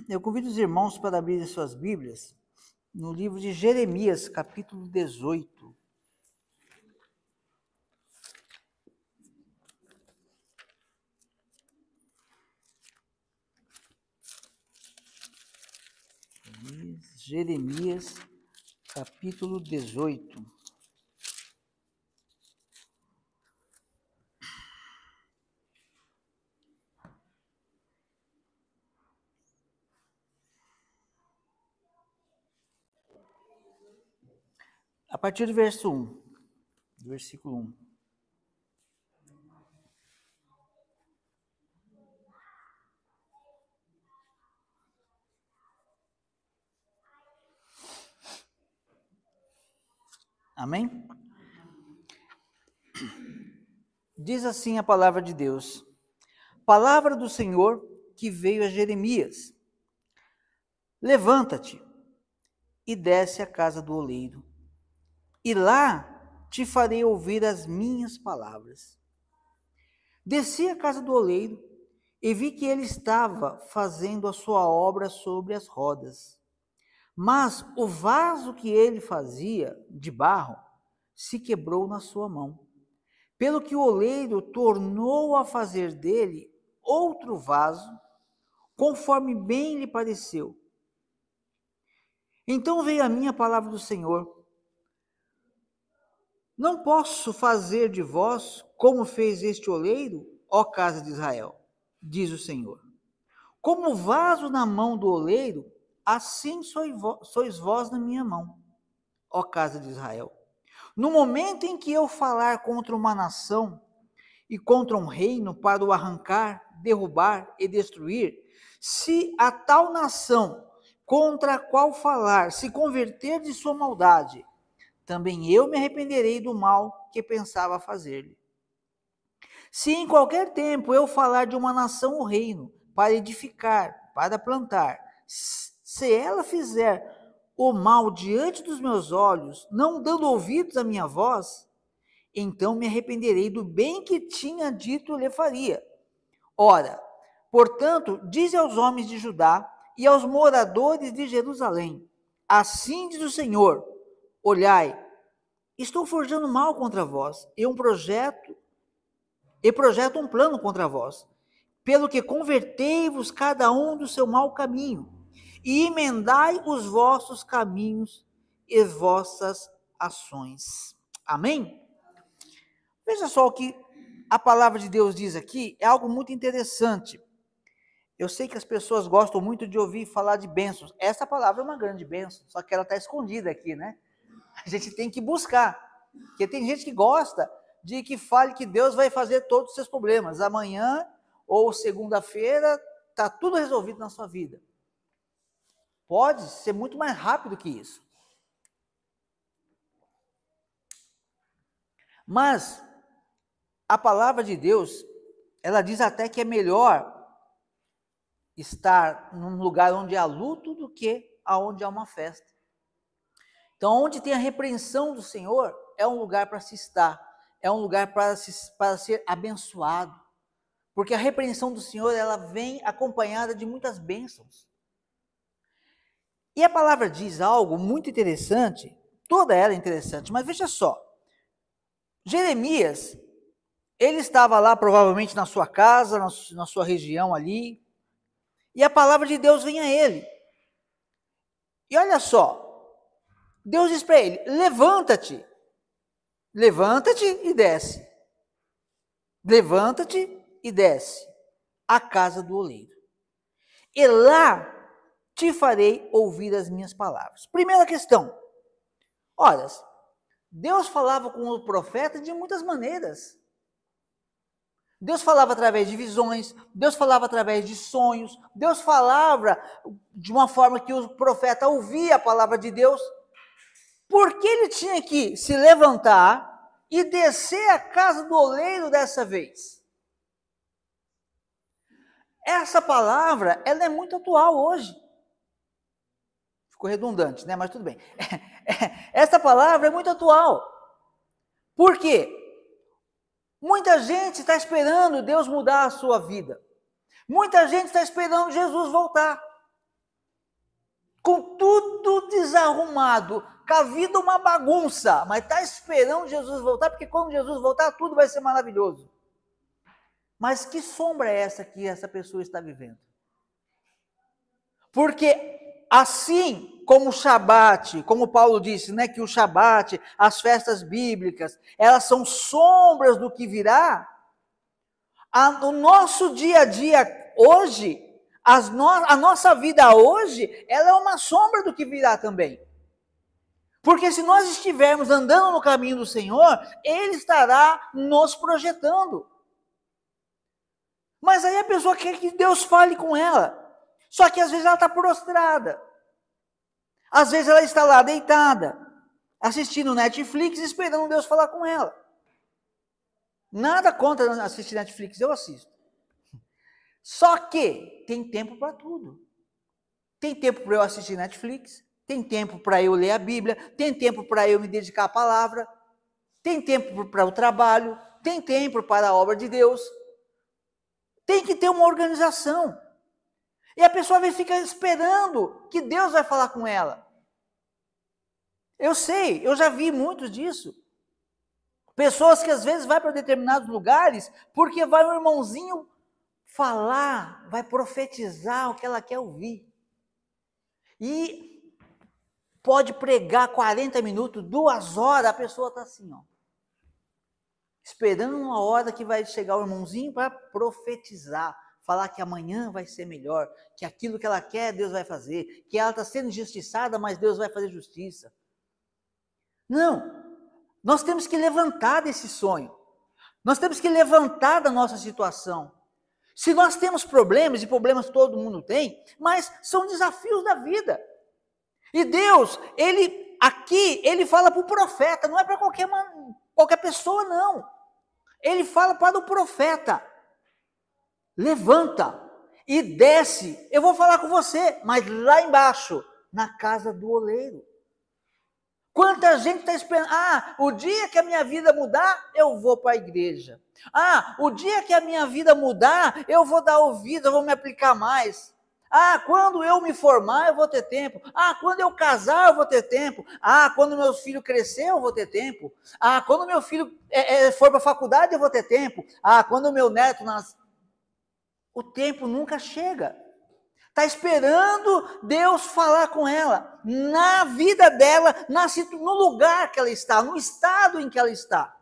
Eu convido os irmãos para abrirem suas Bíblias no livro de Jeremias, capítulo 18. Jeremias, capítulo 18. A partir do verso 1, do versículo 1. Amém? Diz assim a palavra de Deus. Palavra do Senhor que veio a Jeremias. Levanta-te e desce à casa do oleiro, e lá te farei ouvir as minhas palavras. Desci à casa do oleiro e vi que ele estava fazendo a sua obra sobre as rodas. Mas o vaso que ele fazia de barro se quebrou na sua mão. Pelo que o oleiro tornou a fazer dele outro vaso, conforme bem lhe pareceu. Então veio a mim a palavra do Senhor. Não posso fazer de vós como fez este oleiro, ó casa de Israel, diz o Senhor. Como vaso na mão do oleiro, assim sois vós na minha mão, ó casa de Israel. No momento em que eu falar contra uma nação e contra um reino para o arrancar, derrubar e destruir, se a tal nação contra a qual falar se converter de sua maldade, também eu me arrependerei do mal que pensava fazer-lhe. Se em qualquer tempo eu falar de uma nação ou reino, para edificar, para plantar, se ela fizer o mal diante dos meus olhos, não dando ouvidos à minha voz, então me arrependerei do bem que tinha dito lhe faria. Ora, portanto, dize aos homens de Judá e aos moradores de Jerusalém, assim diz o Senhor, olhai, estou forjando mal contra vós, e projeto um plano contra vós, pelo que convertei-vos cada um do seu mau caminho, e emendai os vossos caminhos e vossas ações. Amém? Veja só o que a palavra de Deus diz aqui, é algo muito interessante. Eu sei que as pessoas gostam muito de ouvir falar de bênçãos. Essa palavra é uma grande bênção, só que ela está escondida aqui, né? A gente tem que buscar, porque tem gente que gosta de que fale que Deus vai fazer todos os seus problemas. Amanhã ou segunda-feira está tudo resolvido na sua vida. Pode ser muito mais rápido que isso. Mas a palavra de Deus, ela diz até que é melhor estar num lugar onde há luto do que aonde há uma festa. Então, onde tem a repreensão do Senhor, é um lugar para se estar, é um lugar para ser abençoado. Porque a repreensão do Senhor, ela vem acompanhada de muitas bênçãos. E a palavra diz algo muito interessante, toda ela é interessante, mas veja só. Jeremias, ele estava lá provavelmente na sua casa, na sua região ali, e a palavra de Deus vem a ele. E olha só, Deus diz para ele, levanta-te e desce. Levanta-te e desce à casa do oleiro. E lá te farei ouvir as minhas palavras. Primeira questão. Olha, Deus falava com o profeta de muitas maneiras. Deus falava através de visões, Deus falava através de sonhos, Deus falava de uma forma que o profeta ouvia a palavra de Deus. Por que ele tinha que se levantar e descer à casa do oleiro dessa vez? Essa palavra, ela é muito atual hoje. Ficou redundante, né? Mas tudo bem. Essa palavra é muito atual. Por quê? Muita gente está esperando Deus mudar a sua vida. Muita gente está esperando Jesus voltar. com tudo desarrumado, com a vida uma bagunça, mas está esperando Jesus voltar, porque quando Jesus voltar, tudo vai ser maravilhoso. Mas que sombra é essa que essa pessoa está vivendo? Porque assim como o Shabat, como Paulo disse, né, que o Shabat, as festas bíblicas, elas são sombras do que virá, o nosso dia a dia hoje, a nossa vida hoje, ela é uma sombra do que virá também. Porque se nós estivermos andando no caminho do Senhor, Ele estará nos projetando. Mas aí a pessoa quer que Deus fale com ela. Só que às vezes ela está prostrada. Às vezes ela está lá deitada, assistindo Netflix, esperando Deus falar com ela. Nada contra assistir Netflix, eu assisto. Só que tem tempo para tudo. Tem tempo para eu assistir Netflix, tem tempo para eu ler a Bíblia, tem tempo para eu me dedicar à palavra, tem tempo para o trabalho, tem tempo para a obra de Deus. Tem que ter uma organização. E a pessoa às vezes fica esperando que Deus vai falar com ela. Eu sei, eu já vi muito disso. Pessoas que às vezes vão para determinados lugares porque vai um irmãozinho falar, vai profetizar o que ela quer ouvir. E pode pregar 40 minutos, 2 horas, a pessoa está assim, ó, esperando uma hora que vai chegar o irmãozinho para profetizar, falar que amanhã vai ser melhor, que aquilo que ela quer, Deus vai fazer, que ela está sendo injustiçada, mas Deus vai fazer justiça. Não, nós temos que levantar desse sonho, nós temos que levantar da nossa situação. Se nós temos problemas, e problemas todo mundo tem, mas são desafios da vida. E Deus, Ele fala para o profeta, não é para qualquer pessoa, não. Ele fala para o profeta, levanta e desce, eu vou falar com você, mas lá embaixo, na casa do oleiro. Quanta gente está esperando, o dia que a minha vida mudar, eu vou para a igreja. O dia que a minha vida mudar, eu vou dar ouvido, eu vou me aplicar mais. Quando eu me formar, eu vou ter tempo. Quando eu casar, eu vou ter tempo. Quando meu filho crescer, eu vou ter tempo. Quando meu filho for para a faculdade, eu vou ter tempo. Quando o meu neto nascer. O tempo nunca chega. Está esperando Deus falar com ela, na vida dela, no lugar que ela está, no estado em que ela está.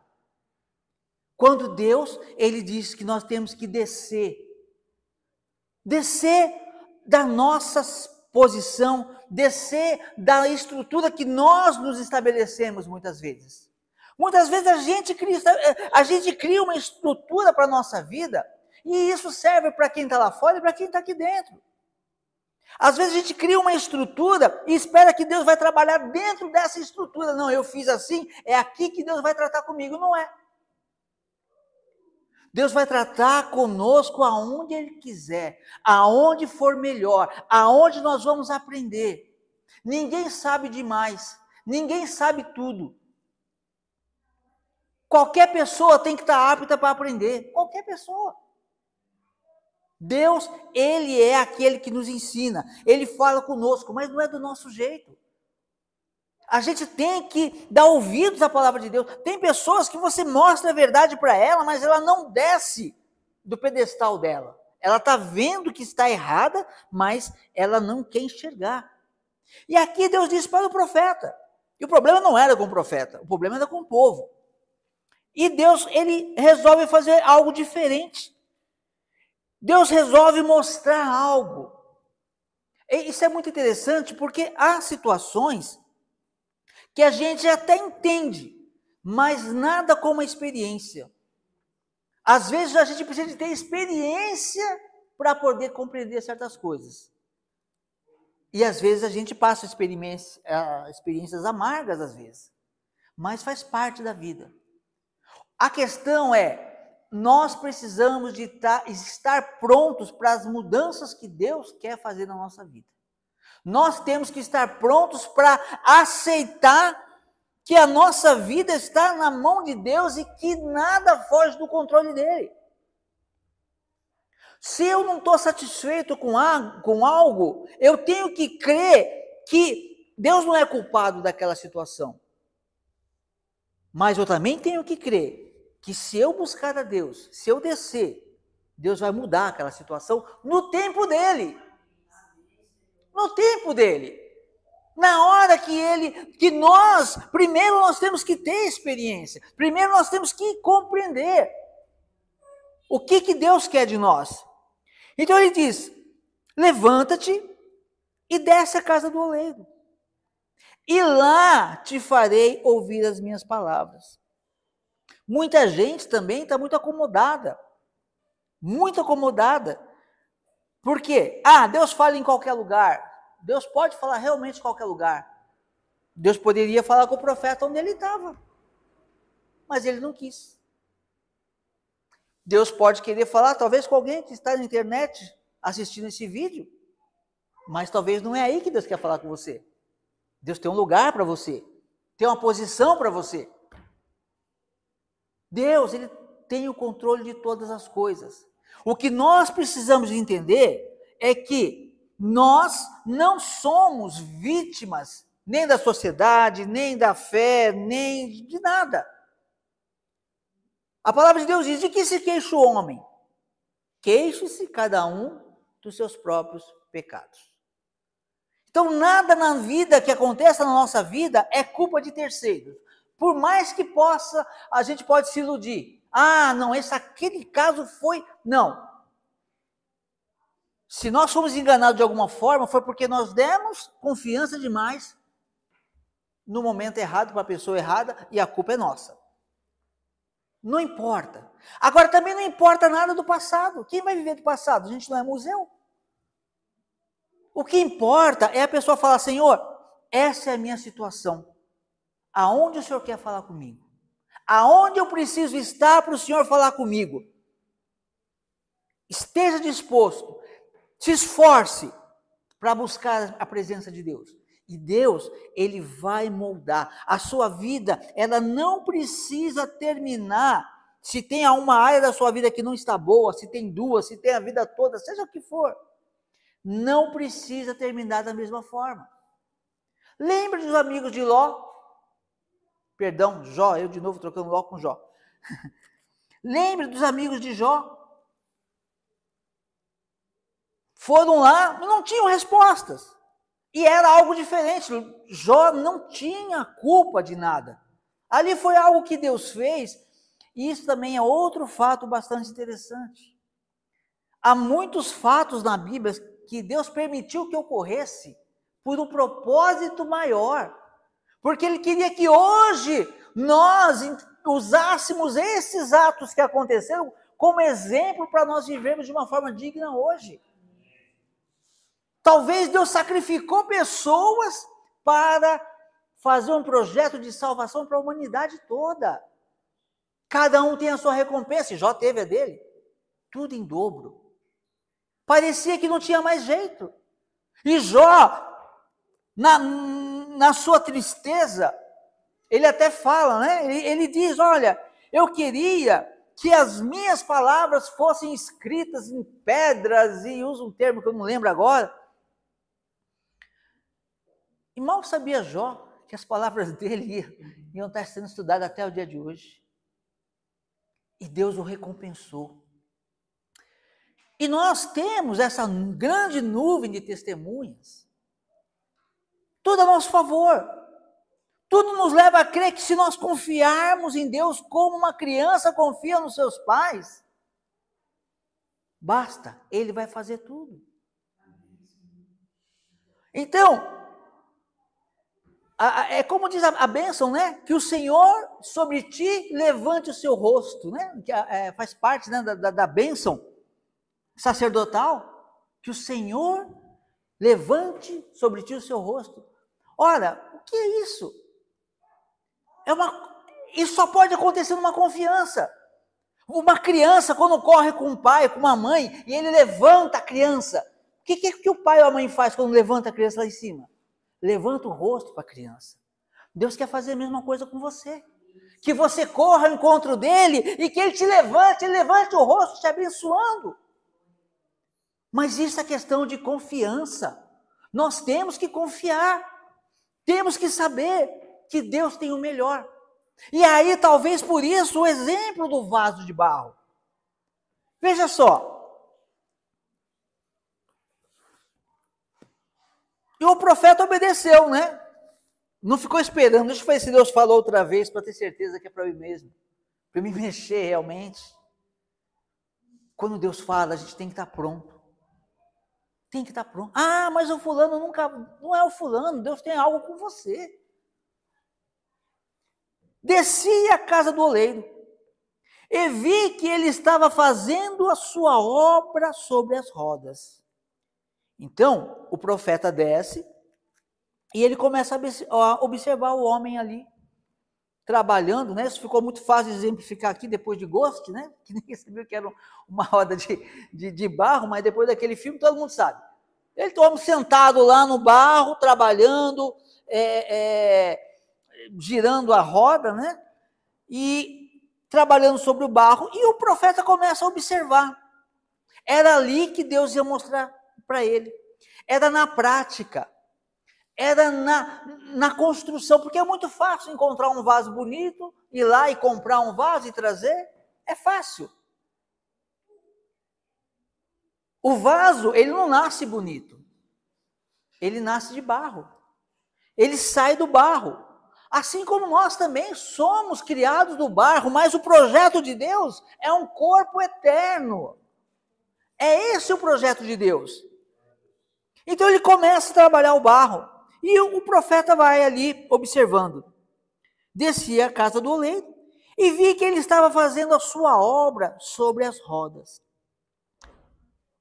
Quando Deus, Ele diz que nós temos que descer da nossa posição, descer da estrutura que nós nos estabelecemos muitas vezes. Muitas vezes a gente cria uma estrutura para a nossa vida, e isso serve para quem está lá fora e para quem está aqui dentro. Às vezes a gente cria uma estrutura e espera que Deus vai trabalhar dentro dessa estrutura. Não, eu fiz assim, é aqui que Deus vai tratar comigo. Não é. Deus vai tratar conosco aonde Ele quiser, aonde for melhor, aonde nós vamos aprender. Ninguém sabe demais, ninguém sabe tudo. Qualquer pessoa tem que estar apta para aprender, qualquer pessoa. Deus, Ele é aquele que nos ensina, Ele fala conosco, mas não é do nosso jeito. A gente tem que dar ouvidos à palavra de Deus. Tem pessoas que você mostra a verdade para ela, mas ela não desce do pedestal dela. Ela está vendo que está errada, mas ela não quer enxergar. E aqui Deus disse para o profeta. E o problema não era com o profeta, o problema era com o povo. E Deus, Ele resolve fazer algo diferente. Deus resolve mostrar algo. E isso é muito interessante, porque há situações que a gente até entende, mas nada como a experiência. Às vezes a gente precisa de ter experiência para poder compreender certas coisas. E às vezes a gente passa experiências amargas, às vezes. Mas faz parte da vida. A questão é, nós precisamos de estar prontos para as mudanças que Deus quer fazer na nossa vida. Nós temos que estar prontos para aceitar que a nossa vida está na mão de Deus e que nada foge do controle dele. Se eu não estou satisfeito com algo, eu tenho que crer que Deus não é culpado daquela situação. Mas eu também tenho que crer que se eu buscar a Deus, se eu descer, Deus vai mudar aquela situação no tempo dele. No tempo dele. Na hora primeiro nós temos que ter experiência. Primeiro nós temos que compreender o que Deus quer de nós. Então ele diz, levanta-te e desce a casa do oleiro. E lá te farei ouvir as minhas palavras. Muita gente também está muito acomodada. Muito acomodada. Por quê? Deus fala em qualquer lugar. Deus pode falar realmente em qualquer lugar. Deus poderia falar com o profeta onde ele estava. Mas ele não quis. Deus pode querer falar talvez com alguém que está na internet assistindo esse vídeo. Mas talvez não é aí que Deus quer falar com você. Deus tem um lugar para você. Tem uma posição para você. Deus, ele tem o controle de todas as coisas. O que nós precisamos entender é que nós não somos vítimas nem da sociedade, nem da fé, nem de nada. A palavra de Deus diz, de que se queixa o homem? Queixe-se cada um dos seus próprios pecados. Então, nada na vida que aconteça na nossa vida é culpa de terceiros. Por mais que a gente pode se iludir. Não, aquele caso foi... Não. Se nós fomos enganados de alguma forma, foi porque nós demos confiança demais no momento errado, para a pessoa errada, e a culpa é nossa. Não importa. Agora, também não importa nada do passado. Quem vai viver do passado? A gente não é museu. O que importa é a pessoa falar, Senhor, essa é a minha situação. Aonde o Senhor quer falar comigo? Aonde eu preciso estar para o Senhor falar comigo? Esteja disposto, se esforce para buscar a presença de Deus. E Deus, ele vai moldar. A sua vida, ela não precisa terminar. Se tem uma área da sua vida que não está boa, se tem duas, se tem a vida toda, seja o que for. Não precisa terminar da mesma forma. Lembre dos amigos de Ló. Perdão, Jó, eu de novo trocando Ló com Jó. Lembre dos amigos de Jó. Foram lá, não tinham respostas. E era algo diferente. Jó não tinha culpa de nada. Ali foi algo que Deus fez. E isso também é outro fato bastante interessante. Há muitos fatos na Bíblia que Deus permitiu que ocorresse por um propósito maior. Porque Ele queria que hoje nós usássemos esses atos que aconteceram como exemplo para nós vivermos de uma forma digna hoje. Talvez Deus sacrificou pessoas para fazer um projeto de salvação para a humanidade toda. Cada um tem a sua recompensa, e Jó teve a dele. Tudo em dobro. Parecia que não tinha mais jeito. E Jó, na sua tristeza, ele até fala, né? Ele diz, olha, eu queria que as minhas palavras fossem escritas em pedras, e usa um termo que eu não lembro agora. E mal sabia Jó que as palavras dele iam estar sendo estudadas até o dia de hoje. E Deus o recompensou. E nós temos essa grande nuvem de testemunhas. Tudo a nosso favor. Tudo nos leva a crer que se nós confiarmos em Deus como uma criança confia nos seus pais, basta, Ele vai fazer tudo. Então, é como diz a bênção, né? Que o Senhor sobre ti levante o seu rosto, né? Que faz parte, né, da bênção sacerdotal. Que o Senhor levante sobre ti o seu rosto. Ora, o que é isso? Isso só pode acontecer numa confiança. Uma criança, quando corre com um pai, com uma mãe, e ele levanta a criança. O que o pai ou a mãe faz quando levanta a criança lá em cima? Levanta o rosto para a criança. Deus quer fazer a mesma coisa com você. Que você corra ao encontro dele e que ele levante o rosto te abençoando. Mas isso é questão de confiança. Nós temos que confiar, temos que saber que Deus tem o melhor. E aí, talvez por isso, o exemplo do vaso de barro. Veja só. E o profeta obedeceu, né? Não ficou esperando. Deixa eu ver se Deus falou outra vez, para ter certeza que é para mim mesmo. Para me mexer realmente. Quando Deus fala, a gente tem que estar pronto. Tem que estar pronto. Ah, mas o fulano nunca... Não é o fulano, Deus tem algo com você. Desci à casa do oleiro e vi que ele estava fazendo a sua obra sobre as rodas. Então, o profeta desce e ele começa a observar o homem ali, trabalhando, né? Isso ficou muito fácil de exemplificar aqui, depois de Ghost, né? Que ninguém sabia que era uma roda de barro, mas depois daquele filme todo mundo sabe. Ele estava sentado lá no barro, trabalhando, girando a roda, né? E trabalhando sobre o barro, e o profeta começa a observar. Era ali que Deus ia mostrar para ele. Era na prática. Era na construção, porque é muito fácil encontrar um vaso bonito, ir lá e comprar um vaso e trazer. É fácil. O vaso, ele não nasce bonito. Ele nasce de barro. Ele sai do barro. Assim como nós também somos criados do barro, mas o projeto de Deus é um corpo eterno. É esse o projeto de Deus. Então ele começa a trabalhar o barro. E o profeta vai ali observando. Desci à casa do oleiro e vi que ele estava fazendo a sua obra sobre as rodas.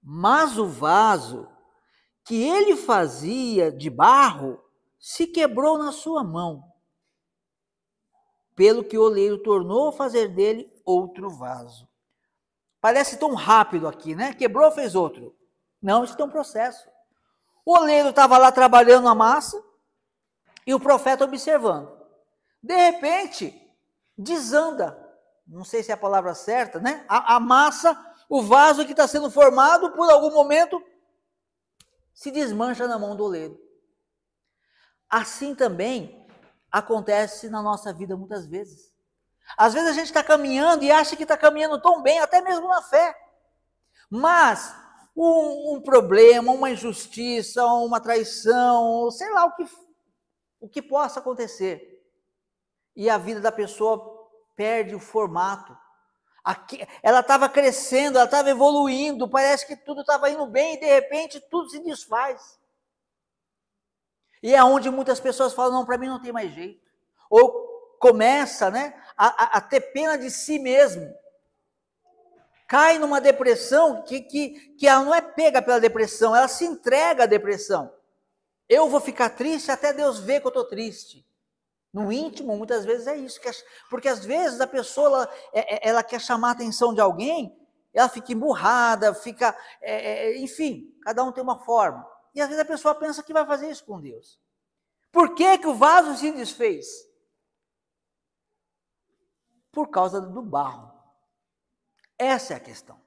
Mas o vaso que ele fazia de barro se quebrou na sua mão. Pelo que o oleiro tornou a fazer dele outro vaso. Parece tão rápido aqui, né? Quebrou, fez outro. Não, isso tem um processo. O oleiro estava lá trabalhando a massa e o profeta observando. De repente, desanda. Não sei se é a palavra certa, né? A massa, o vaso que está sendo formado, por algum momento, se desmancha na mão do oleiro. Assim também acontece na nossa vida muitas vezes. Às vezes a gente está caminhando e acha que está caminhando tão bem, até mesmo na fé. Mas um problema, uma injustiça, uma traição, sei lá o que possa acontecer. E a vida da pessoa perde o formato. Ela estava crescendo, ela estava evoluindo, parece que tudo estava indo bem e de repente tudo se desfaz. E é onde muitas pessoas falam, não, para mim não tem mais jeito. Ou começa, né, a ter pena de si mesmo. Cai numa depressão que ela não é pega pela depressão, ela se entrega à depressão. Eu vou ficar triste até Deus ver que eu estou triste. No íntimo, muitas vezes é isso. Porque às vezes a pessoa, ela quer chamar a atenção de alguém, ela fica emburrada, fica, enfim, cada um tem uma forma. E às vezes a pessoa pensa que vai fazer isso com Deus. Por que o vaso se desfez? Por causa do barro. Essa é a questão.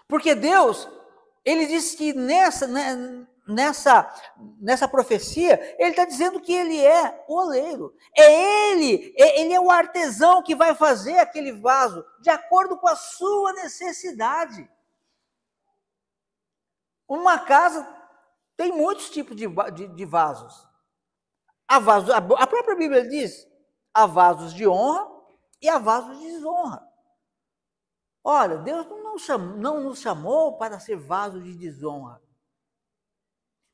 Porque Deus, ele disse que nessa profecia, ele está dizendo que ele é o oleiro. Ele é o artesão que vai fazer aquele vaso de acordo com a sua necessidade. Uma casa tem muitos tipos de vasos. A própria Bíblia diz, há vasos de honra e há vasos de desonra. Olha, Deus não nos chamou para ser vasos de desonra.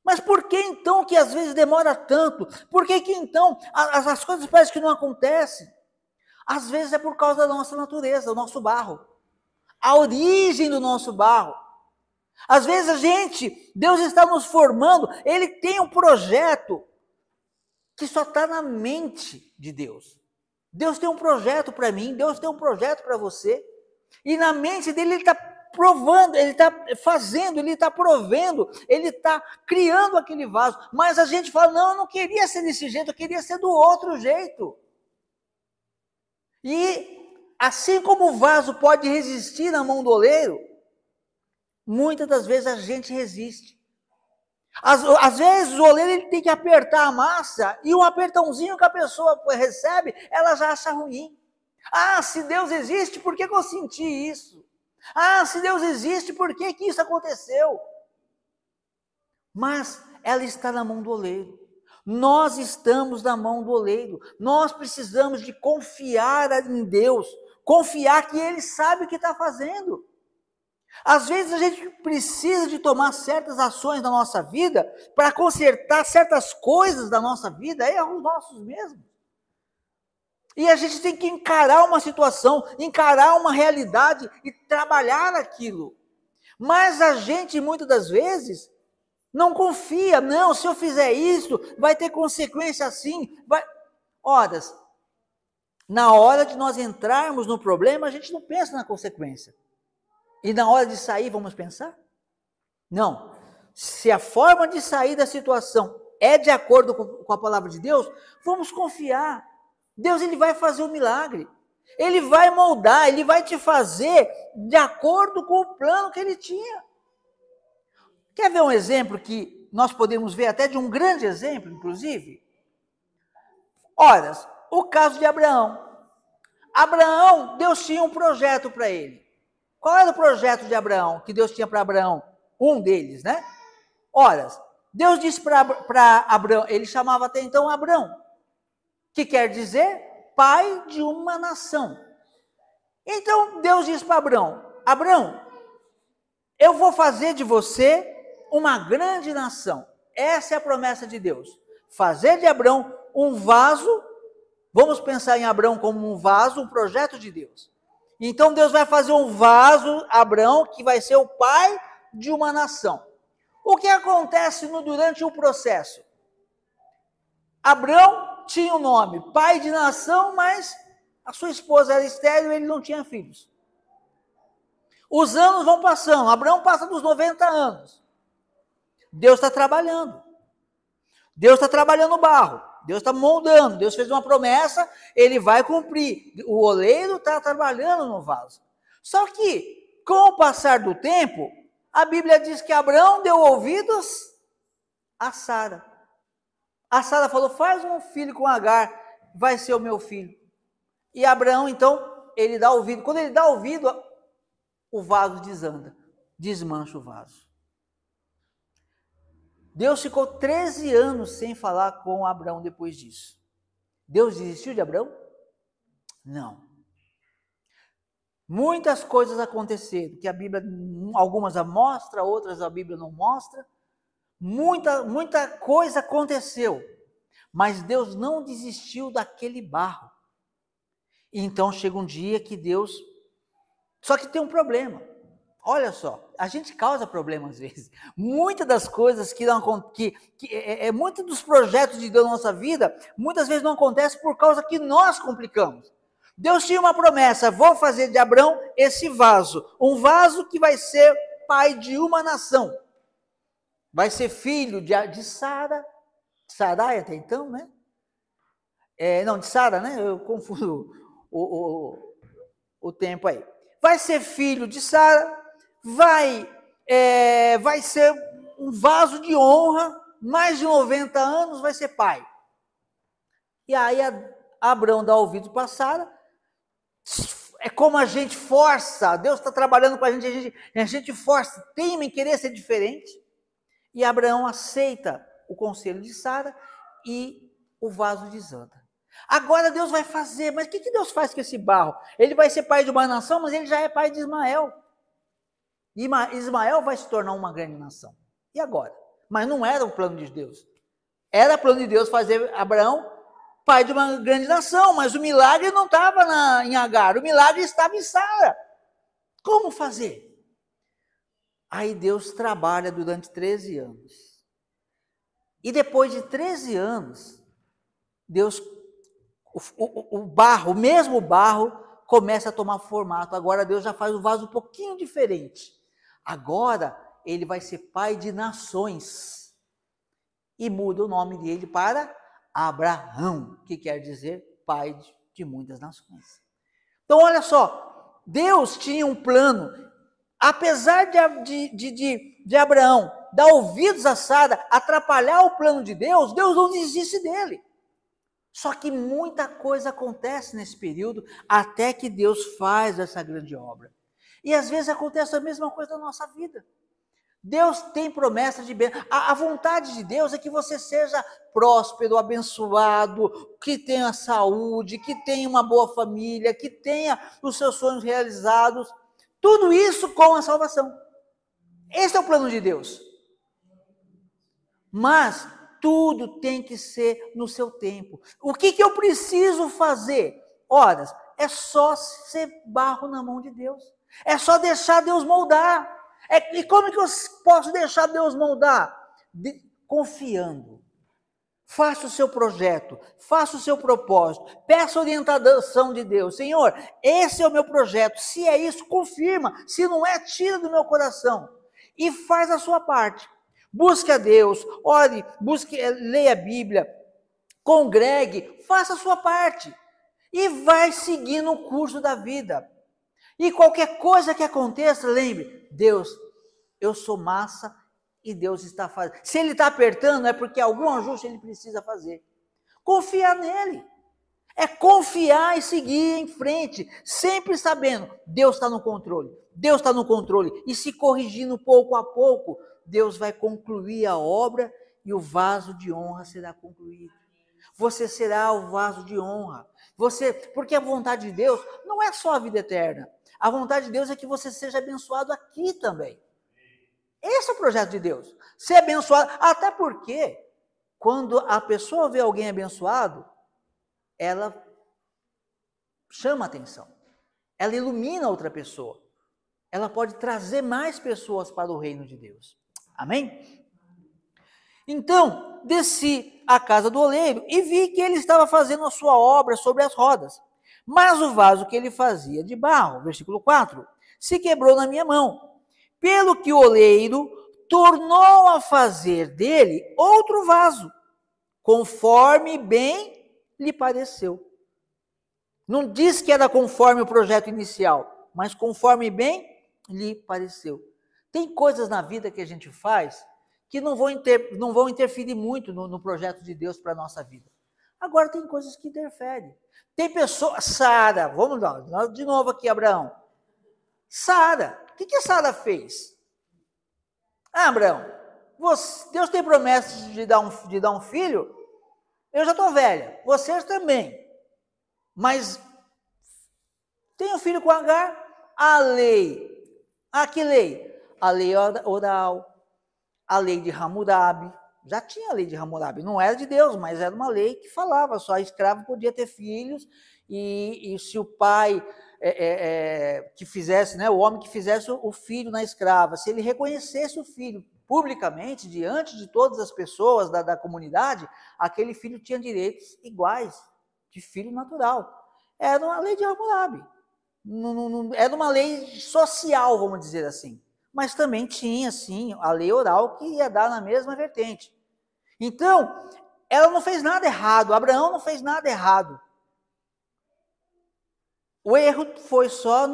Mas por que então que às vezes demora tanto? Por que então as coisas parecem que não acontecem? Às vezes é por causa da nossa natureza, do nosso barro. A origem do nosso barro. Às vezes Deus está nos formando, Ele tem um projeto que só está na mente de Deus. Deus tem um projeto para mim, Deus tem um projeto para você. E na mente dele, Ele está provando, Ele está fazendo, Ele está provendo, Ele está criando aquele vaso. Mas a gente fala, não, eu não queria ser desse jeito, eu queria ser do outro jeito. E assim como o vaso pode resistir na mão do oleiro, muitas das vezes a gente resiste. Às vezes o oleiro ele tem que apertar a massa e um apertãozinho que a pessoa recebe, ela já acha ruim. Ah, se Deus existe, por que eu senti isso? Ah, se Deus existe, por que isso aconteceu? Mas ela está na mão do oleiro. Nós estamos na mão do oleiro. Nós precisamos de confiar em Deus, confiar que Ele sabe o que está fazendo. Às vezes a gente precisa de tomar certas ações na nossa vida para consertar certas coisas da nossa vida, erros nossos mesmos. E a gente tem que encarar uma situação, encarar uma realidade e trabalhar aquilo. Mas a gente, muitas das vezes, não confia. Não, se eu fizer isso, vai ter consequência assim. Ora, na hora de nós entrarmos no problema, a gente não pensa na consequência. E na hora de sair, vamos pensar? Não. Se a forma de sair da situação é de acordo com a palavra de Deus, vamos confiar. Deus, Ele vai fazer o milagre. Ele vai moldar, Ele vai te fazer de acordo com o plano que Ele tinha. Quer ver um exemplo que nós podemos ver até de um grande exemplo, inclusive? Ora, o caso de Abraão. Abraão, Deus tinha um projeto para ele. Qual era o projeto de Abraão, que Deus tinha para Abraão? Um deles, né? Ora, Deus disse para Abraão, ele chamava até então Abraão, que quer dizer pai de uma nação. Então Deus disse para Abraão, Abraão, eu vou fazer de você uma grande nação. Essa é a promessa de Deus. Fazer de Abraão um vaso, vamos pensar em Abraão como um vaso, um projeto de Deus. Então Deus vai fazer um vaso, Abraão, que vai ser o pai de uma nação. O que acontece durante o processo? Abraão tinha um nome, pai de nação, mas a sua esposa era estéril e ele não tinha filhos. Os anos vão passando, Abraão passa dos 90 anos. Deus está trabalhando. Deus está trabalhando o barro. Deus está moldando. Deus fez uma promessa, Ele vai cumprir. O oleiro está trabalhando no vaso. Só que, com o passar do tempo, a Bíblia diz que Abraão deu ouvidos a Sara. A Sara falou, faz um filho com Agar, vai ser o meu filho. E Abraão, então, ele dá ouvido. Quando ele dá ouvido, o vaso desanda, desmancha o vaso. Deus ficou 13 anos sem falar com Abraão depois disso. Deus desistiu de Abraão? Não. Muitas coisas aconteceram, que a Bíblia, algumas mostra, outras a Bíblia não mostra. Muita coisa aconteceu, mas Deus não desistiu daquele barro. Então chega um dia que Deus... Só que tem um problema. Olha só, a gente causa problema às vezes. Muitas das coisas muitos dos projetos de Deus na nossa vida, muitas vezes não acontece por causa que nós complicamos. Deus tinha uma promessa, vou fazer de Abraão esse vaso, um vaso que vai ser pai de uma nação. Vai ser filho de Sara, Sarai até então, né? De Sara, né? Eu confundo o tempo aí. Vai ser filho de Sara, vai ser um vaso de honra, mais de 90 anos vai ser pai. E aí Abraão dá ouvido para Sara, é como a gente força, Deus está trabalhando com a gente força, teima em querer ser diferente, e Abraão aceita o conselho de Sara e o vaso desanda. Agora Deus vai fazer, mas o que Deus faz com esse barro? Ele vai ser pai de uma nação, mas ele já é pai de Ismael. E Ismael vai se tornar uma grande nação. E agora? Mas não era o plano de Deus. Era plano de Deus fazer Abraão pai de uma grande nação, mas o milagre não estava em Agar, o milagre estava em Sara. Como fazer? Aí Deus trabalha durante 13 anos. E depois de 13 anos, Deus, o mesmo barro, começa a tomar formato. Agora Deus já faz o vaso um pouquinho diferente. Agora ele vai ser pai de nações. E muda o nome dele para Abraão, que quer dizer pai de muitas nações. Então olha só, Deus tinha um plano. Apesar de Abraão dar ouvidos a Sara, atrapalhar o plano de Deus, Deus não desiste dele. Só que muita coisa acontece nesse período, até que Deus faz essa grande obra. E às vezes acontece a mesma coisa na nossa vida. Deus tem promessa de bênção. A vontade de Deus é que você seja próspero, abençoado, que tenha saúde, que tenha uma boa família, que tenha os seus sonhos realizados. Tudo isso com a salvação. Esse é o plano de Deus. Mas tudo tem que ser no seu tempo. O que eu preciso fazer? Ora, é só ser barro na mão de Deus. É só deixar Deus moldar. E como que eu posso deixar Deus moldar? Confiando. Faça o seu projeto, faça o seu propósito, peça orientação de Deus. Senhor, esse é o meu projeto. Se é isso, confirma. Se não é, tira do meu coração. E faz a sua parte. Busque a Deus, ore, leia a Bíblia, congregue, faça a sua parte. E vai seguindo o curso da vida. E qualquer coisa que aconteça, lembre, Deus, eu sou massa e Deus está fazendo. Se Ele está apertando, é porque algum ajuste Ele precisa fazer. Confiar nele. É confiar e seguir em frente, sempre sabendo, Deus está no controle. Deus está no controle. E se corrigindo pouco a pouco, Deus vai concluir a obra e o vaso de honra será concluído. Você será o vaso de honra. Porque a vontade de Deus não é só a vida eterna. A vontade de Deus é que você seja abençoado aqui também. Esse é o projeto de Deus. Ser abençoado, até porque quando a pessoa vê alguém abençoado, ela chama atenção. Ela ilumina outra pessoa. Ela pode trazer mais pessoas para o reino de Deus. Amém? Então, desci à casa do oleiro e vi que ele estava fazendo a sua obra sobre as rodas. Mas o vaso que ele fazia de barro, versículo 4, se quebrou na minha mão. Pelo que o oleiro tornou a fazer dele outro vaso, conforme bem lhe pareceu. Não diz que era conforme o projeto inicial, mas conforme bem lhe pareceu. Tem coisas na vida que a gente faz que não vão interferir muito no projeto de Deus para a nossa vida. Agora tem coisas que interferem. Tem pessoas, Sara, vamos lá, de novo aqui, Abraão. Sara, o que Sara fez? Abraão, Deus tem promessa de dar um filho? Eu já estou velha, vocês também. Mas tem um filho com Agar? A lei. Que lei? A lei oral, a lei de Hammurabi. Já tinha a lei de Hammurabi, não era de Deus, mas era uma lei que falava, só escravo podia ter filhos, e se o pai que fizesse, o homem que fizesse o filho na escrava, se ele reconhecesse o filho publicamente, diante de todas as pessoas da comunidade, aquele filho tinha direitos iguais, de filho natural. Era uma lei de Hammurabi, era uma lei social, vamos dizer assim. Mas também tinha, sim, a lei oral que ia dar na mesma vertente. Então, ela não fez nada errado, Abraão não fez nada errado. O erro foi só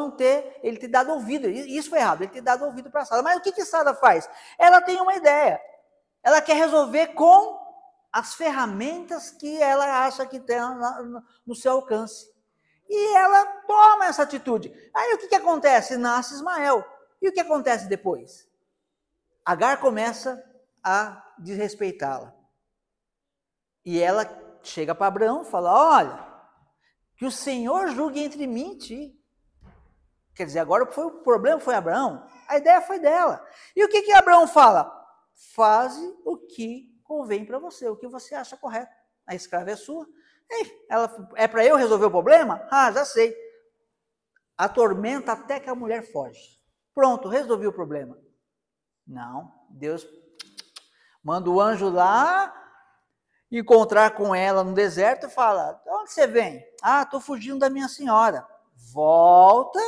ele ter dado ouvido, isso foi errado, ele ter dado ouvido para Sara. Mas o que Sara faz? Ela tem uma ideia, ela quer resolver com as ferramentas que ela acha que tem no seu alcance. E ela toma essa atitude. Aí o que acontece? Nasce Ismael. E o que acontece depois? Agar começa a desrespeitá-la. E ela chega para Abraão e fala, olha, que o Senhor julgue entre mim e ti. Quer dizer, agora o problema foi Abraão, a ideia foi dela. E o que Abraão fala? Faze o que convém para você, o que você acha correto. A escrava é sua. É para eu resolver o problema? Já sei. Atormenta até que a mulher foge. Pronto, resolvi o problema. Não, Deus manda o anjo lá encontrar com ela no deserto e fala, de onde você vem? Estou fugindo da minha senhora. Volta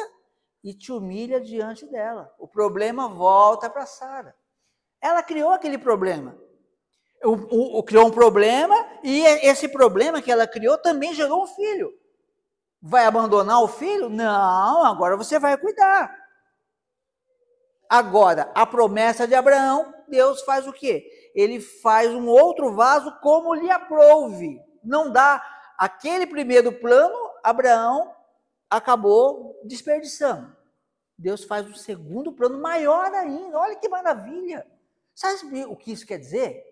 e te humilha diante dela. O problema volta para Sara. Ela criou aquele problema. Criou um problema e esse problema que ela criou também gerou um filho. Vai abandonar o filho? Não, agora você vai cuidar. Agora, a promessa de Abraão, Deus faz o quê? Ele faz um outro vaso como lhe aprouve. Não dá. Aquele primeiro plano, Abraão acabou desperdiçando. Deus faz um segundo plano maior ainda. Olha que maravilha. Sabe o que isso quer dizer?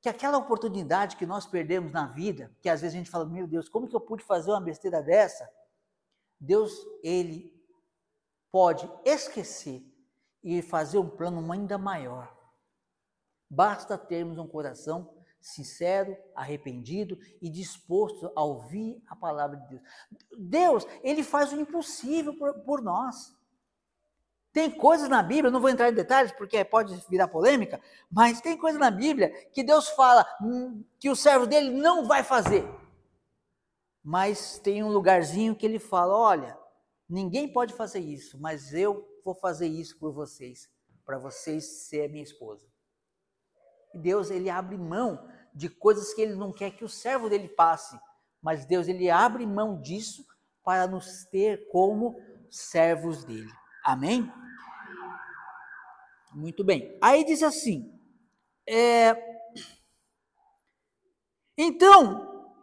Que aquela oportunidade que nós perdemos na vida, que às vezes a gente fala, meu Deus, como que eu pude fazer uma besteira dessa? Deus, ele pode esquecer e fazer um plano ainda maior. Basta termos um coração sincero, arrependido e disposto a ouvir a palavra de Deus. Deus, ele faz o impossível por nós. Tem coisas na Bíblia, não vou entrar em detalhes porque pode virar polêmica, mas tem coisas na Bíblia que Deus fala que o servo dele não vai fazer. Mas tem um lugarzinho que ele fala, olha, ninguém pode fazer isso, mas eu vou fazer isso por vocês, para vocês serem minha esposa. E Deus, ele abre mão de coisas que ele não quer que o servo dele passe, mas Deus, ele abre mão disso para nos ter como servos dele. Amém? Muito bem. Aí diz assim, então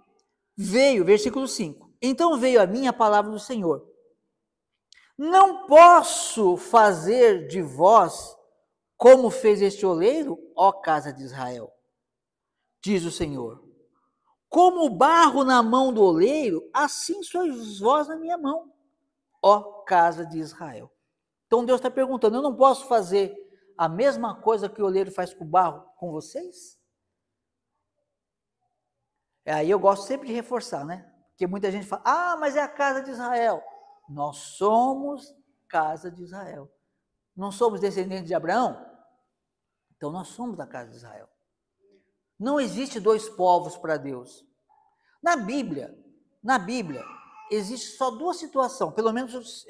veio, versículo 5, então veio a mim a palavra do Senhor. Não posso fazer de vós como fez este oleiro, ó casa de Israel, diz o Senhor. Como o barro na mão do oleiro, assim sois vós na minha mão, ó casa de Israel. Então Deus está perguntando, eu não posso fazer a mesma coisa que o oleiro faz com o barro com vocês? Aí eu gosto sempre de reforçar, né? Porque muita gente fala, mas é a casa de Israel. Nós somos casa de Israel. Não somos descendentes de Abraão? Então nós somos da casa de Israel. Não existe dois povos para Deus. Na Bíblia, existe só duas situações, pelo menos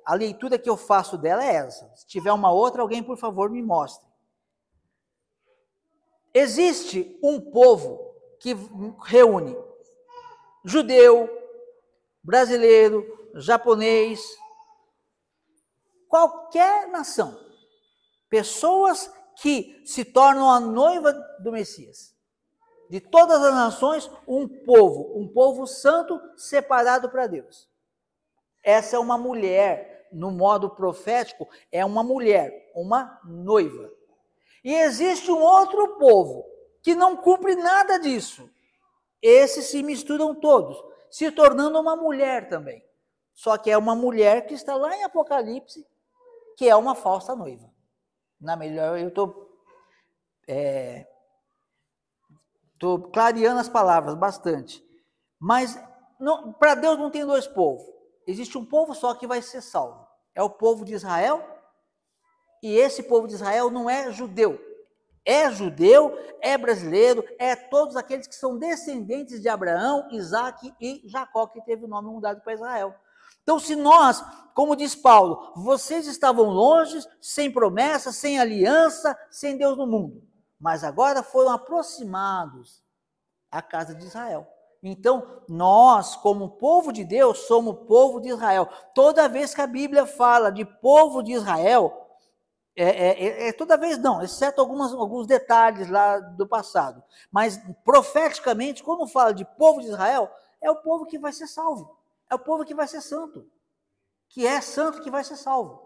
a leitura que eu faço dela é essa. Se tiver uma outra, alguém, por favor, me mostre. Existe um povo que reúne judeu, brasileiro, japonês, qualquer nação. Pessoas que se tornam a noiva do Messias. De todas as nações, um povo santo separado para Deus. Essa é uma mulher, no modo profético, é uma mulher, uma noiva. E existe um outro povo que não cumpre nada disso. Esses se misturam todos, se tornando uma mulher também. Só que é uma mulher que está lá em Apocalipse, que é uma falsa noiva. Na melhor, eu estou clareando as palavras bastante. Mas para Deus não tem dois povos. Existe um povo só que vai ser salvo. É o povo de Israel. E esse povo de Israel não é judeu. É judeu, é brasileiro, é todos aqueles que são descendentes de Abraão, Isaac e Jacó, que teve o nome mudado para Israel. Então, se nós, como diz Paulo, vocês estavam longe, sem promessa, sem aliança, sem Deus no mundo, mas agora foram aproximados à casa de Israel. Então, nós, como povo de Deus, somos povo de Israel. Toda vez que a Bíblia fala de povo de Israel, toda vez não, exceto alguns detalhes lá do passado. Mas, profeticamente, quando fala de povo de Israel, é o povo que vai ser salvo. É o povo que vai ser santo. Que é santo que vai ser salvo.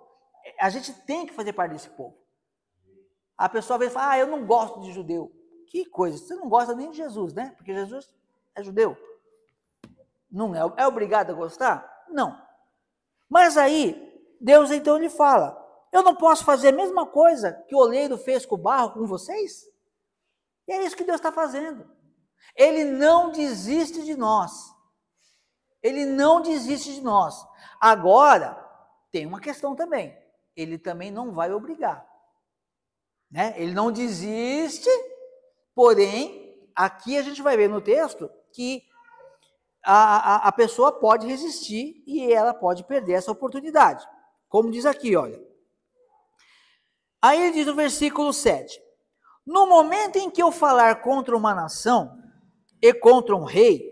A gente tem que fazer parte desse povo. A pessoa vem e fala, eu não gosto de judeu. Que coisa, você não gosta nem de Jesus, né? Porque Jesus é judeu. Não é obrigado a gostar? Não. Mas aí, Deus então lhe fala, eu não posso fazer a mesma coisa que o oleiro fez com o barro com vocês? E é isso que Deus está fazendo. Ele não desiste de nós. Ele não desiste de nós. Agora, tem uma questão também. Ele também não vai obrigar. Né? Ele não desiste, porém, aqui a gente vai ver no texto que a pessoa pode resistir e ela pode perder essa oportunidade. Como diz aqui, olha. Aí ele diz no versículo 7. No momento em que eu falar contra uma nação e contra um rei,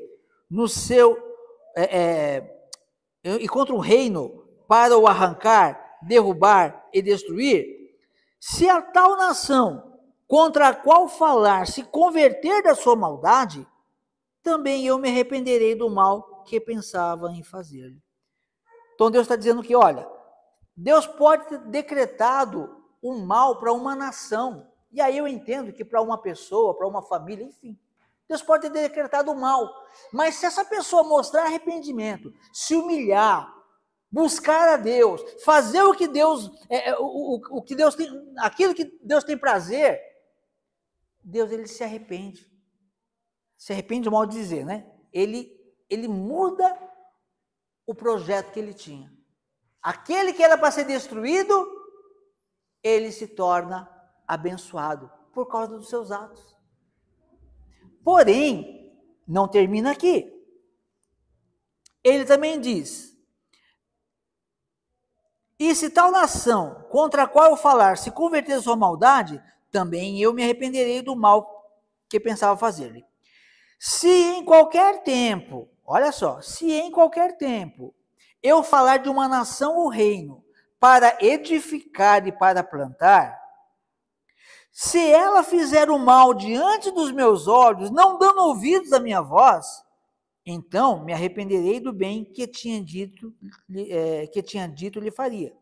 e contra um reino, para o arrancar, derrubar e destruir, se a tal nação contra a qual falar se converter da sua maldade, também eu me arrependerei do mal que pensava em fazer-lhe. Então Deus está dizendo que, olha, Deus pode ter decretado o mal para uma nação, e aí eu entendo que para uma pessoa, para uma família, enfim, Deus pode ter decretado o mal, mas se essa pessoa mostrar arrependimento, se humilhar, buscar a Deus, fazer o que Deus, o que Deus tem, aquilo que Deus tem prazer, Deus, ele se arrepende é mal de dizer, né? Ele muda o projeto que ele tinha. Aquele que era para ser destruído, ele se torna abençoado por causa dos seus atos. Porém, não termina aqui. Ele também diz: e se tal nação contra a qual eu falar se converter a sua maldade, também eu me arrependerei do mal que pensava fazer-lhe. Se em qualquer tempo, olha só, se em qualquer tempo eu falar de uma nação ou reino para edificar e para plantar, se ela fizer o mal diante dos meus olhos, não dando ouvidos à minha voz, então me arrependerei do bem que tinha dito lhe faria.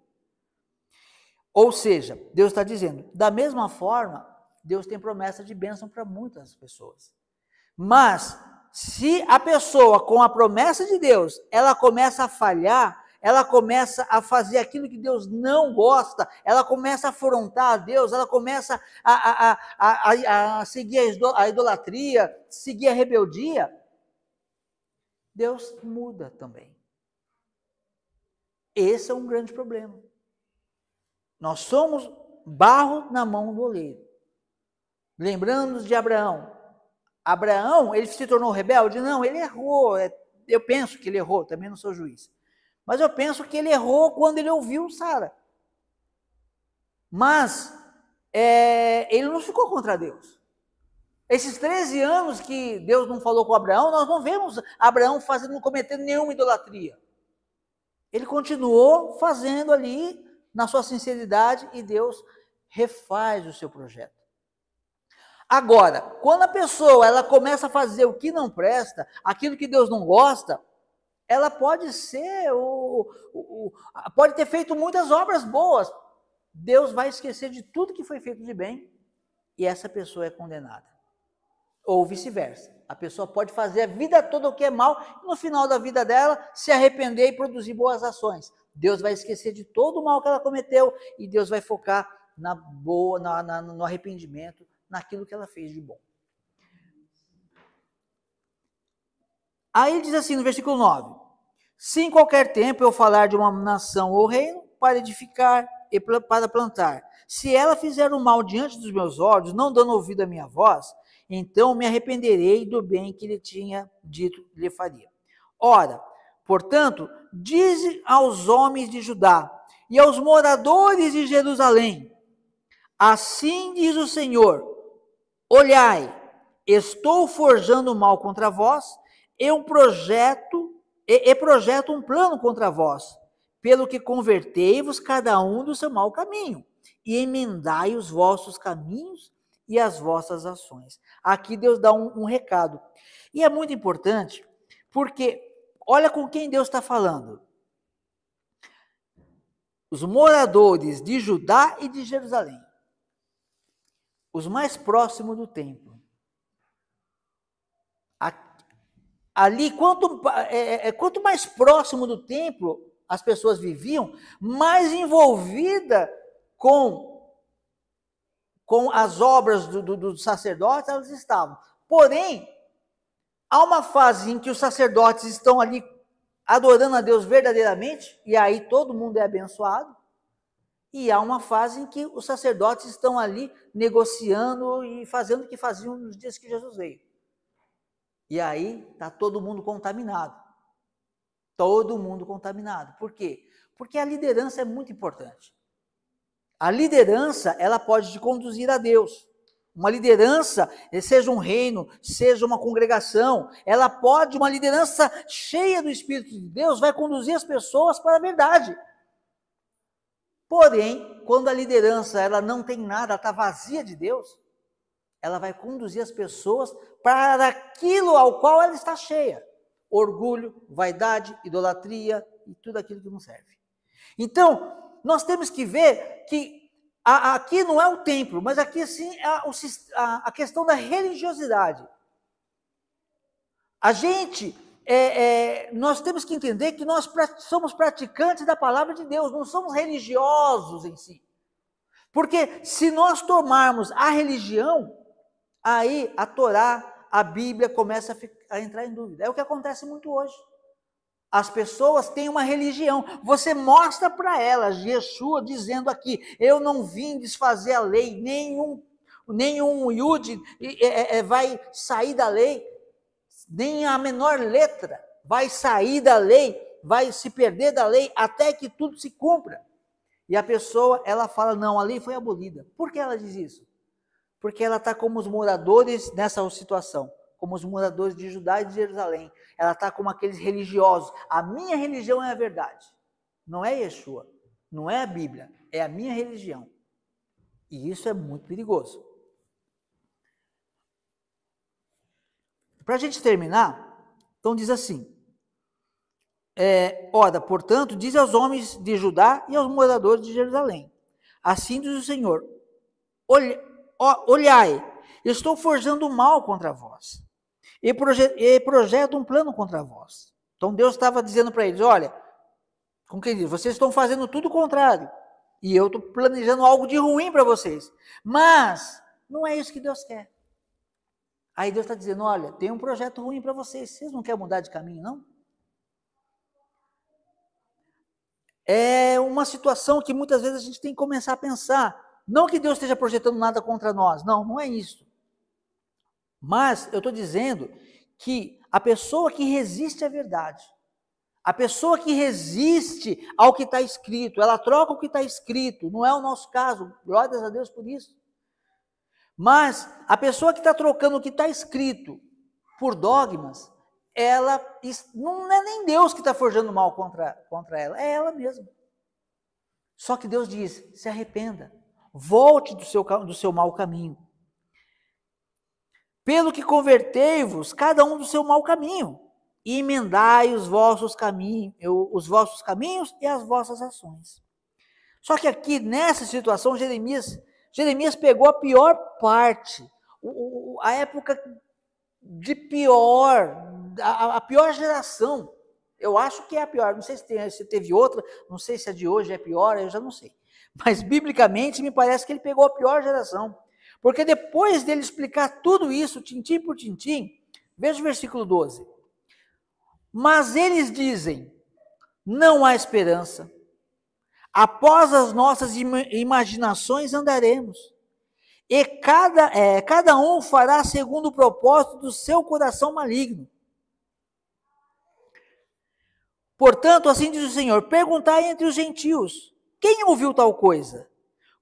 Ou seja, Deus está dizendo, da mesma forma, Deus tem promessa de bênção para muitas pessoas. Mas, se a pessoa, com a promessa de Deus, ela começa a falhar, ela começa a fazer aquilo que Deus não gosta, ela começa a afrontar a Deus, ela começa a seguir a idolatria, seguir a rebeldia, Deus muda também. Esse é um grande problema. Nós somos barro na mão do oleiro. Lembrando-nos de Abraão. Abraão, ele se tornou rebelde? Não, ele errou. Eu penso que ele errou, também não sou juiz. Mas eu penso que ele errou quando ele ouviu Sara. Mas ele não ficou contra Deus. Esses 13 anos que Deus não falou com Abraão, nós não vemos Abraão não cometendo nenhuma idolatria. Ele continuou fazendo ali, na sua sinceridade, e Deus refaz o seu projeto. Agora, quando a pessoa ela começa a fazer o que não presta, aquilo que Deus não gosta, ela pode ser, pode ter feito muitas obras boas. Deus vai esquecer de tudo que foi feito de bem e essa pessoa é condenada. Ou vice-versa. A pessoa pode fazer a vida toda o que é mal e no final da vida dela se arrepender e produzir boas ações. Deus vai esquecer de todo o mal que ela cometeu e Deus vai focar no arrependimento, naquilo que ela fez de bom. Aí diz assim no versículo 9: se em qualquer tempo eu falar de uma nação ou reino para edificar e para plantar, se ela fizer o mal diante dos meus olhos, não dando ouvido à minha voz, então me arrependerei do bem que ele tinha dito lhe faria. Ora, portanto, dize aos homens de Judá e aos moradores de Jerusalém: assim diz o Senhor, olhai, estou forjando mal contra vós, e projeto um plano contra vós, pelo que convertei-vos cada um do seu mau caminho, e emendai os vossos caminhos e as vossas ações. Aqui Deus dá um recado. E é muito importante, porque olha com quem Deus está falando. Os moradores de Judá e de Jerusalém. Os mais próximos do templo. Ali, quanto mais próximo do templo as pessoas viviam, mais envolvida com as obras dos sacerdotes elas estavam. Porém, há uma fase em que os sacerdotes estão ali adorando a Deus verdadeiramente, e aí todo mundo é abençoado. E há uma fase em que os sacerdotes estão ali negociando e fazendo o que faziam nos dias que Jesus veio. E aí está todo mundo contaminado. Todo mundo contaminado. Por quê? Porque a liderança é muito importante. A liderança, ela pode te conduzir a Deus. Uma liderança, seja um reino, seja uma congregação, uma liderança cheia do Espírito de Deus, vai conduzir as pessoas para a verdade. Porém, quando a liderança ela não tem nada, ela está vazia de Deus, ela vai conduzir as pessoas para aquilo ao qual ela está cheia. Orgulho, vaidade, idolatria e tudo aquilo que não serve. Então, nós temos que ver que aqui não é o templo, mas aqui sim é a questão da religiosidade. A gente, nós temos que entender que nós somos praticantes da palavra de Deus, não somos religiosos em si. Porque se nós tomarmos a religião, aí a Torá, a Bíblia começa a entrar em dúvida. É o que acontece muito hoje. As pessoas têm uma religião. Você mostra para elas, Yeshua dizendo aqui, eu não vim desfazer a lei, nenhum Yud vai sair da lei, nem a menor letra vai sair da lei, vai se perder da lei, até que tudo se cumpra. E a pessoa, ela fala, não, a lei foi abolida. Por que ela diz isso? Porque ela está como os moradores nessa situação, como os moradores de Judá e de Jerusalém. Ela está como aqueles religiosos. A minha religião é a verdade. Não é Yeshua, não é a Bíblia, é a minha religião. E isso é muito perigoso. Para a gente terminar, então diz assim, ora, portanto, diz aos homens de Judá e aos moradores de Jerusalém, assim diz o Senhor, olhai, estou forjando mal contra vós, e projeto um plano contra vós. Então Deus estava dizendo para eles, olha, como quem diz, vocês estão fazendo tudo o contrário, e eu estou planejando algo de ruim para vocês, mas não é isso que Deus quer. Aí Deus está dizendo, olha, tem um projeto ruim para vocês, vocês não querem mudar de caminho, não? É uma situação que muitas vezes a gente tem que começar a pensar, não que Deus esteja projetando nada contra nós, não é isso. Mas eu estou dizendo que a pessoa que resiste à verdade, a pessoa que resiste ao que está escrito, ela troca o que está escrito, não é o nosso caso, glórias a Deus por isso. Mas a pessoa que está trocando o que está escrito por dogmas, ela não é nem Deus que está forjando mal contra ela, é ela mesma. Só que Deus diz, se arrependa, volte do seu mau caminho. Pelo que convertei-vos, cada um do seu mau caminho, e emendai os vossos caminhos e as vossas ações. Só que aqui, nessa situação, Jeremias pegou a pior parte, a época de a pior geração. Eu acho que é a pior, não sei se teve outra, não sei se a de hoje é pior, eu já não sei. Mas, biblicamente, me parece que ele pegou a pior geração. Porque depois dele explicar tudo isso, tintim por tintim, veja o versículo 12. Mas eles dizem, não há esperança. Após as nossas imaginações andaremos. E cada um fará segundo o propósito do seu coração maligno. Portanto, assim diz o Senhor, perguntai entre os gentios, quem ouviu tal coisa?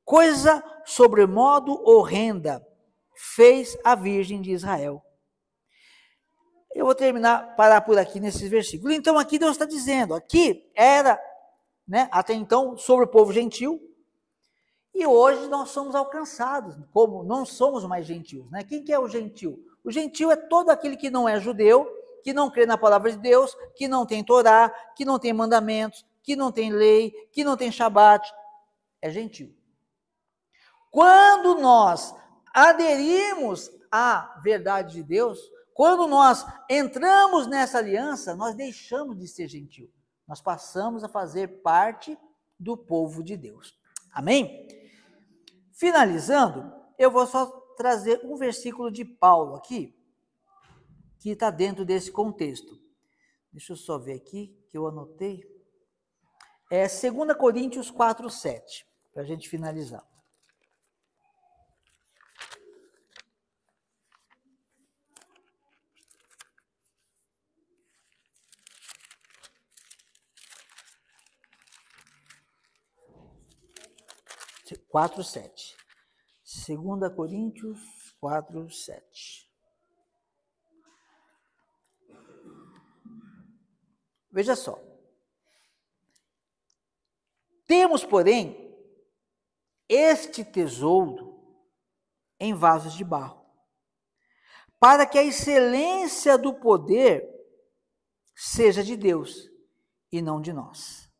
Coisa sobremodo horrenda fez a Virgem de Israel. Eu vou parar por aqui nesses versículos. Então aqui Deus está dizendo, aqui era, até então, sobre o povo gentil, e hoje nós somos alcançados, como não somos mais gentios. Quem que é o gentil? O gentil é todo aquele que não é judeu, que não crê na palavra de Deus, que não tem Torá, que não tem mandamentos, que não tem lei, que não tem Shabat, é gentil. Quando nós aderimos à verdade de Deus, quando nós entramos nessa aliança, nós deixamos de ser gentil. Nós passamos a fazer parte do povo de Deus. Amém? Finalizando, eu vou só trazer um versículo de Paulo aqui, que está dentro desse contexto. Deixa eu só ver aqui, que eu anotei. É 2 Coríntios 4:7, para a gente finalizar. Quatro, 7. 2 Coríntios 4:7. Veja só. Temos, porém, este tesouro em vasos de barro, para que a excelência do poder seja de Deus e não de nós.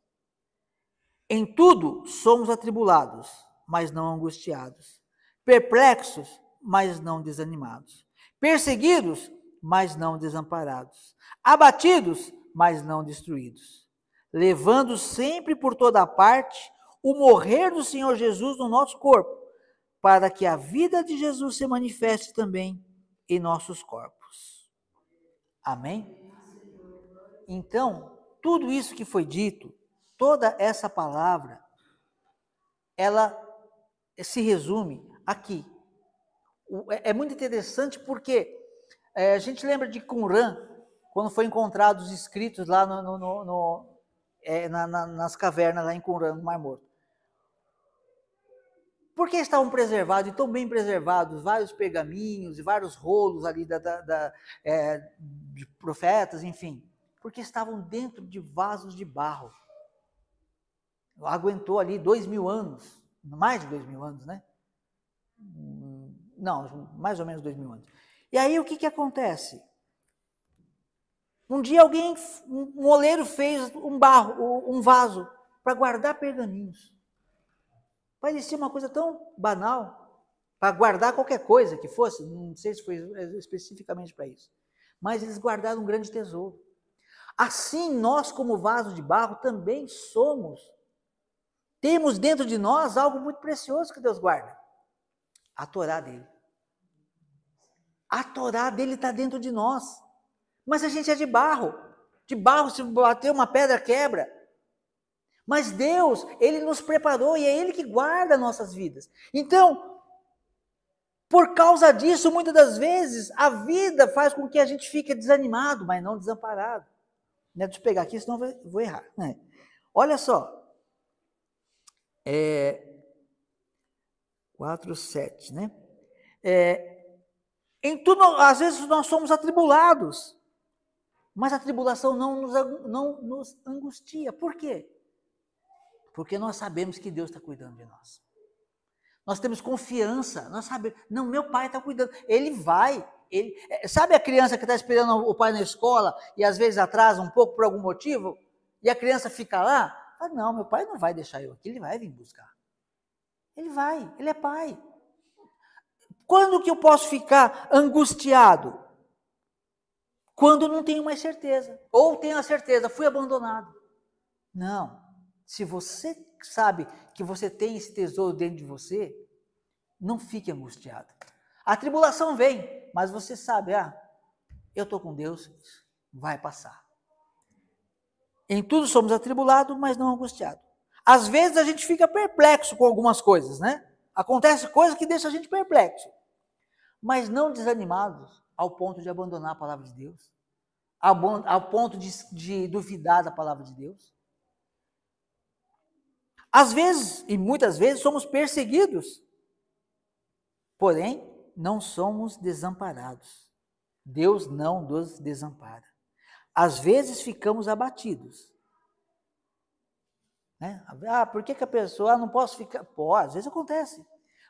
Em tudo somos atribulados, mas não angustiados, perplexos, mas não desanimados, perseguidos, mas não desamparados, abatidos, mas não destruídos, levando sempre por toda parte o morrer do Senhor Jesus no nosso corpo, para que a vida de Jesus se manifeste também em nossos corpos. Amém? Então, tudo isso que foi dito, toda essa palavra, ela se resume aqui. É muito interessante porque a gente lembra de Qumran, quando foi encontrado os escritos lá nas cavernas lá em Qumran, no Mar Morto. Por que estavam preservados, e tão bem preservados, vários pergaminhos e vários rolos ali de profetas, enfim? Porque estavam dentro de vasos de barro. Aguentou ali 2000 anos, mais de 2000 anos, né? Não, mais ou menos 2000 anos. E aí o que acontece? Um dia um oleiro fez um vaso para guardar pergaminhos. Parecia uma coisa tão banal, para guardar qualquer coisa que fosse, não sei se foi especificamente para isso, mas eles guardaram um grande tesouro. Assim, nós, como vaso de barro, também temos dentro de nós algo muito precioso que Deus guarda, a Torá dele. A Torá dele está dentro de nós, mas a gente é de barro, se bater uma pedra quebra. Mas Deus, Ele nos preparou e é Ele que guarda nossas vidas. Então, por causa disso, muitas das vezes, a vida faz com que a gente fique desanimado, mas não desamparado. Deixa eu pegar aqui, senão eu vou errar. Olha só. 4:7, né? Em tudo, às vezes nós somos atribulados, mas a tribulação não nos angustia. Por quê? Porque nós sabemos que Deus está cuidando de nós. Nós temos confiança, nós sabemos, não, meu pai está cuidando, ele vai. Sabe a criança que está esperando o pai na escola e às vezes atrasa um pouco por algum motivo, e a criança fica lá? Ah, não, meu pai não vai deixar eu aqui, ele vai vir buscar. Ele vai, ele é pai. Quando que eu posso ficar angustiado? Quando não tenho mais certeza, ou tenho a certeza, fui abandonado. Não. Se você sabe que você tem esse tesouro dentro de você, não fique angustiado. A tribulação vem, mas você sabe, eu estou com Deus, vai passar. Em tudo somos atribulados, mas não angustiados. Às vezes a gente fica perplexo com algumas coisas, né? Acontece coisas que deixam a gente perplexo, mas não desanimados ao ponto de abandonar a palavra de Deus, ao ponto de duvidar da palavra de Deus. Às vezes, e muitas vezes, somos perseguidos, porém, não somos desamparados. Deus não nos desampara. Às vezes, ficamos abatidos. Né? Por que a pessoa não posso ficar? Pô, às vezes acontece.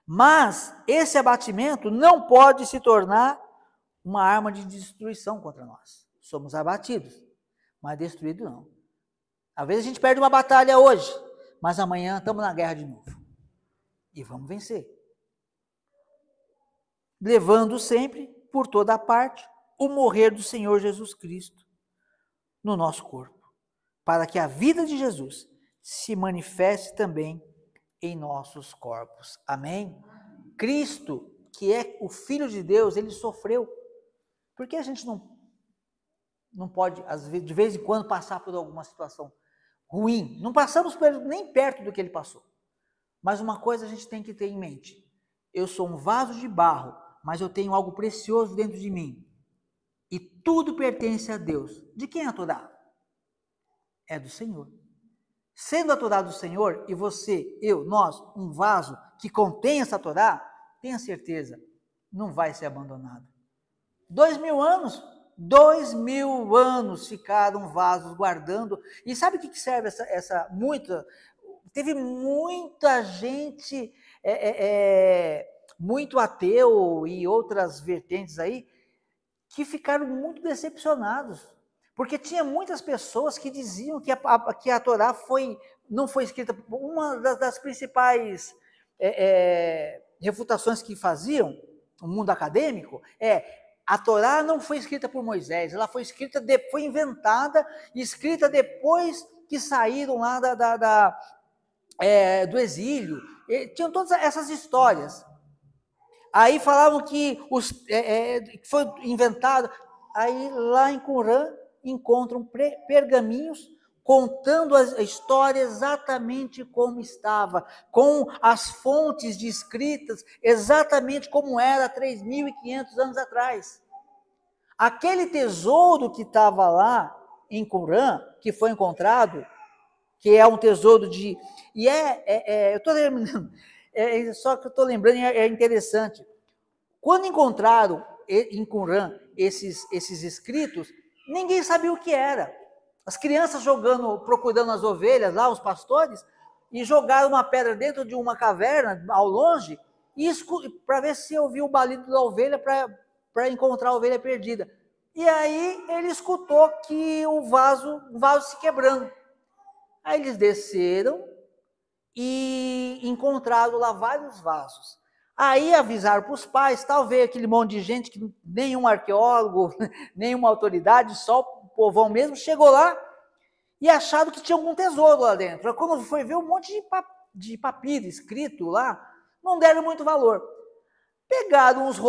Mas esse abatimento não pode se tornar uma arma de destruição contra nós. Somos abatidos, mas destruídos não. Às vezes a gente perde uma batalha hoje, mas amanhã estamos na guerra de novo. E vamos vencer. Levando sempre, por toda parte, o morrer do Senhor Jesus Cristo no nosso corpo, para que a vida de Jesus se manifeste também em nossos corpos. Amém? Cristo, que é o Filho de Deus, ele sofreu. Por que a gente não pode, às vezes, de vez em quando, passar por alguma situação ruim? Não passamos nem perto do que ele passou. Mas uma coisa a gente tem que ter em mente. Eu sou um vaso de barro, mas eu tenho algo precioso dentro de mim. E tudo pertence a Deus. De quem é a Torá? É do Senhor. Sendo a Torá do Senhor, e você, nós, um vaso que contém essa Torá, tenha certeza, não vai ser abandonado. 2000 anos? 2000 anos ficaram vasos guardando. E sabe o que serve essa muita? Teve muita gente muito ateu e outras vertentes aí, que ficaram muito decepcionados. Porque tinha muitas pessoas que diziam que a Torá não foi escrita. Uma das principais refutações que faziam, no mundo acadêmico, a Torá não foi escrita por Moisés, ela foi inventada e escrita depois que saíram lá do exílio. Tinham todas essas histórias. Aí falavam que foi inventado. Aí lá em Qumran encontram pergaminhos contando a história exatamente como estava, com as fontes de escritas exatamente como era 3.500 anos atrás. Aquele tesouro que estava lá em Qumran, que foi encontrado, que é um tesouro de... eu estou lembrando, só que eu estou lembrando, é interessante. Quando encontraram em Qumran esses escritos, ninguém sabia o que era. As crianças procurando as ovelhas lá, os pastores, e jogaram uma pedra dentro de uma caverna, ao longe, para ver se ouvia o balido da ovelha, para encontrar a ovelha perdida. E aí ele escutou que o vaso se quebrando. Aí eles desceram e encontraram lá vários vasos. Aí avisaram para os pais, veio aquele monte de gente, que nenhum arqueólogo, nenhuma autoridade, só o povão mesmo, chegou lá e acharam que tinha algum tesouro lá dentro. Quando foi ver um monte de papiro escrito lá, não deram muito valor. Pegaram uns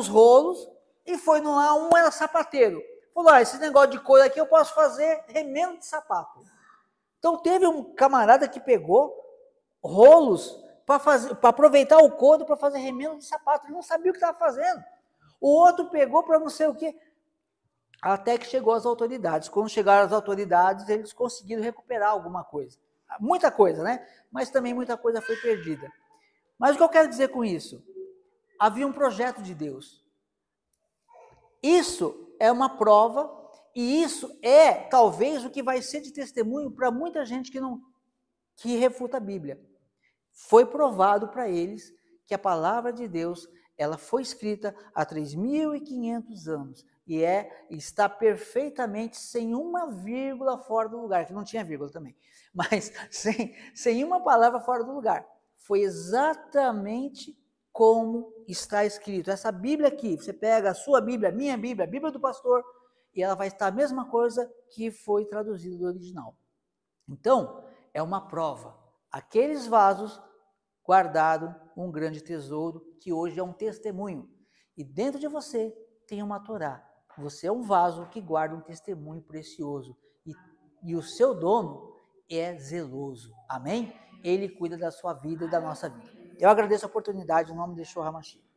rolos e foi lá, um era sapateiro. Falou, esse negócio de couro aqui eu posso fazer remendo de sapato. Então teve um camarada que pegou rolos para aproveitar o couro para fazer remendo de sapato. Ele não sabia o que estava fazendo. O outro pegou para não sei o quê. Até que chegou as autoridades. Quando chegaram as autoridades, eles conseguiram recuperar alguma coisa. Muita coisa, né? Mas também muita coisa foi perdida. Mas o que eu quero dizer com isso? Havia um projeto de Deus. Isso é uma prova, e isso é talvez o que vai ser de testemunho para muita gente que refuta a Bíblia. Foi provado para eles que a palavra de Deus, ela foi escrita há 3.500 anos e está perfeitamente sem uma vírgula fora do lugar, que não tinha vírgula também, mas sem uma palavra fora do lugar. Foi exatamente como está escrito. Essa Bíblia aqui, você pega a sua Bíblia, a minha Bíblia, a Bíblia do pastor, e ela vai estar a mesma coisa que foi traduzido do original. Então, é uma prova. Aqueles vasos guardaram um grande tesouro, que hoje é um testemunho. E dentro de você tem uma Torá. Você é um vaso que guarda um testemunho precioso. E o seu dono é zeloso. Amém? Ele cuida da sua vida e da nossa vida. Eu agradeço a oportunidade em nome de Yeshua HaMashiach.